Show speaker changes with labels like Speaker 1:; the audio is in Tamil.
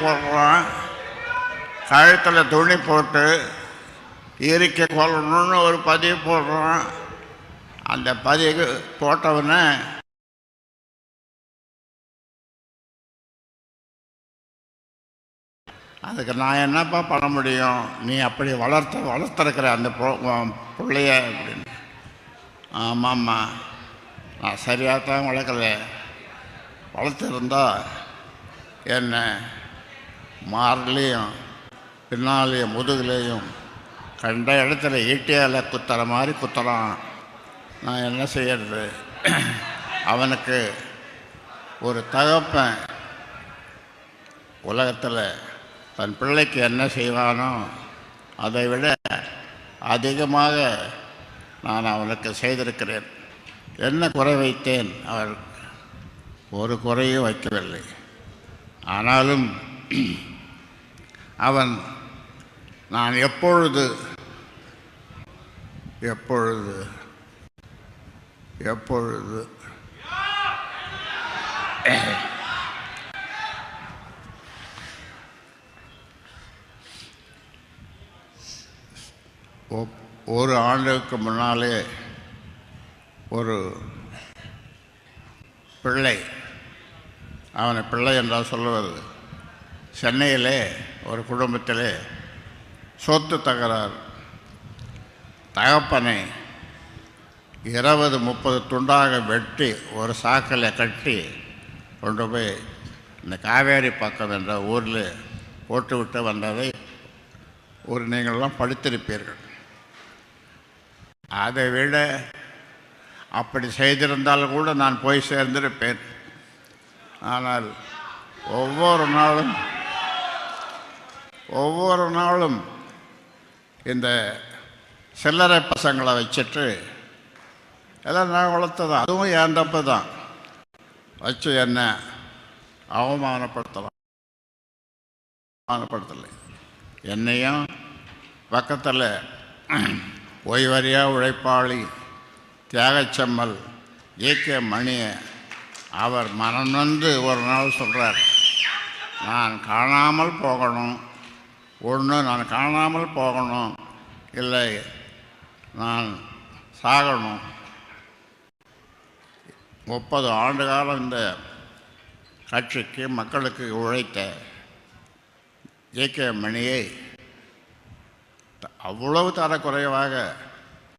Speaker 1: போடுறான், கழுத்தில் துணி போட்டு இறுக்கி கொள்ளணும்னு ஒரு பதிவு போடுறான். அந்த பதிவு போட்டவனை அதுக்கு நான் என்னப்பா பண்ண முடியும், நீ அப்படி வளர்த்துருக்கிற அந்த பிள்ளைய அப்படின்னு. ஆமாம்மா, நான் சரியாக தான் வளர்க்கல. வளர்த்துருந்தா என்ன மார்லேயும் பின்னாலேயும் முதுகுலேயும் கண்ட இடத்துல ஈட்டியால் குத்துற மாதிரி குத்துறான். நான் என்ன செய்யறது? அவனுக்கு ஒரு தகப்பன் உலகத்தில் தன் பிள்ளைக்கு என்ன செய்வானோ அதை விட அதிகமாக நான் அவனுக்கு செய்திருக்கிறேன். என்ன குறை வைத்தேன்? அவர் ஒரு குறையும் வைக்கவில்லை. ஆனாலும் அவன் நான் எப்பொழுது ஒரு ஆண்டுக்கு முன்னாலே ஒரு பிள்ளை, அவனை பிள்ளை என்றால் சொல்லுவது, சென்னையிலே ஒரு குடும்பத்திலே சொத்து தகராறு. தகப்பனை 20-30 துண்டாக வெட்டி ஒரு சாக்கில் கட்டி கொண்டு போய் இந்த காவேரி பக்கம் என்ற ஊரில் போட்டுவிட்டு வந்ததை நீங்கள்லாம் படித்திருப்பீர்கள். அதை விட அப்படி செய்திருந்தாலும் கூட நான் போய் சேர்ந்திருப்பேன். ஆனால் ஒவ்வொரு நாளும் இந்த சில்லறை பசங்களை வச்சுட்டு எல்லாம் நான் வளர்த்ததான், அதுவும் என் தப்பு தான், வச்சு என்ன அவமானப்படுத்தலை. என்னையும் பக்கத்தில் ஓய்வறியா உழைப்பாளி தியாகச்செம்மல் ஏகே மணியை அவர் மனநொந்து ஒரு நாள் சொல்கிறார், நான் காணாமல் போகணும், நான் காணாமல் போகணும், இல்லை நான் சாகணும். 30 ஆண்டு காலம் இந்த கட்சிக்கு மக்களுக்கு உழைத்த ஏகே மணியை அவ்வளவு தரக்குறைவாக